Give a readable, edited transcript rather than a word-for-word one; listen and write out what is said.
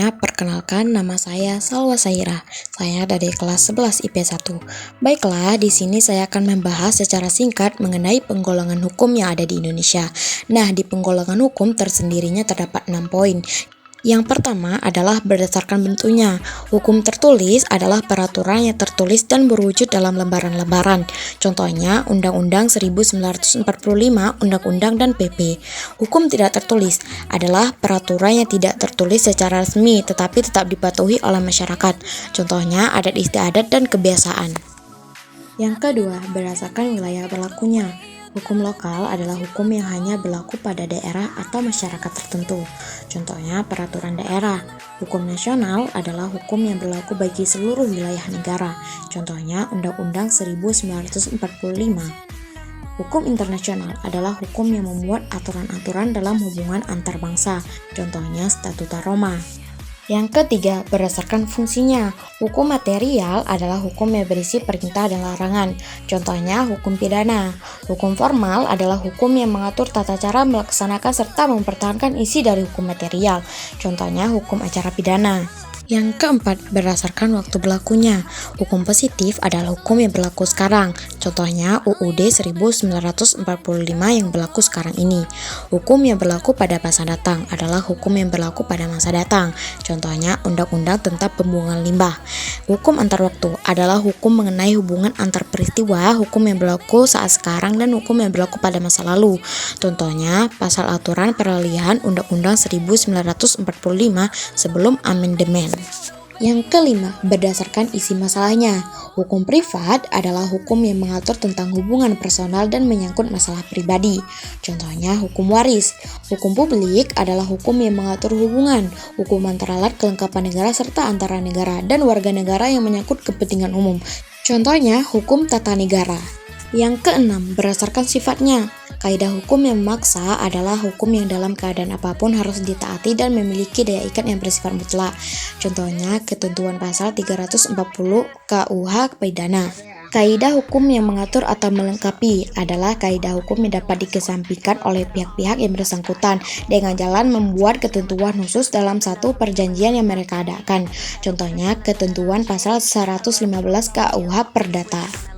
Sebelumnya, perkenalkan nama saya Salwa Saira. Saya dari kelas 11 IP 1. Baiklah, di sini saya akan membahas secara singkat mengenai penggolongan hukum yang ada di Indonesia. Nah, di penggolongan hukum tersendirinya terdapat 6 poin. Yang pertama adalah berdasarkan bentuknya. Hukum tertulis adalah peraturan yang tertulis dan berwujud dalam lembaran-lembaran. Contohnya, Undang-Undang 1945, Undang-Undang dan PP. Hukum tidak tertulis adalah peraturan yang tidak tertulis secara resmi tetapi tetap dipatuhi oleh masyarakat. Contohnya, adat istiadat dan kebiasaan. Yang kedua, berdasarkan wilayah berlakunya. Hukum lokal adalah hukum yang hanya berlaku pada daerah atau masyarakat tertentu. Contohnya, peraturan daerah. Hukum nasional adalah hukum yang berlaku bagi seluruh wilayah negara. Contohnya, Undang-Undang 1945. Hukum internasional adalah hukum yang memuat aturan-aturan dalam hubungan antar bangsa. Contohnya, Statuta Roma. Yang ketiga, berdasarkan fungsinya. Hukum material adalah hukum yang berisi perintah dan larangan. Contohnya, hukum pidana. Hukum formal adalah hukum yang mengatur tata cara melaksanakan serta mempertahankan isi dari hukum material. Contohnya, hukum acara pidana. Yang keempat, berdasarkan waktu berlakunya. Hukum positif adalah hukum yang berlaku sekarang. Contohnya UUD 1945 yang berlaku sekarang ini. Hukum yang berlaku pada masa datang adalah hukum yang berlaku pada masa datang. Contohnya Undang-Undang tentang Pembuangan Limbah. Hukum antar waktu adalah hukum mengenai hubungan antar peristiwa, hukum yang berlaku saat sekarang dan hukum yang berlaku pada masa lalu. Contohnya pasal aturan peralihan Undang-Undang 1945 sebelum amandemen. Yang kelima, berdasarkan isi masalahnya. Hukum privat adalah hukum yang mengatur tentang hubungan personal dan menyangkut masalah pribadi. Contohnya, hukum waris. Hukum publik adalah hukum yang mengatur hubungan, hukum antara alat kelengkapan negara serta antara negara dan warga negara yang menyangkut kepentingan umum. Contohnya, hukum tata negara. Yang keenam, berdasarkan sifatnya. Kaidah hukum yang memaksa adalah hukum yang dalam keadaan apapun harus ditaati dan memiliki daya ikat yang bersifat mutlak. Contohnya, ketentuan pasal 340 KUH pidana. Kaidah hukum yang mengatur atau melengkapi adalah kaidah hukum yang dapat dikesampingkan oleh pihak-pihak yang bersangkutan dengan jalan membuat ketentuan khusus dalam satu perjanjian yang mereka adakan. Contohnya, ketentuan pasal 115 KUH Perdata.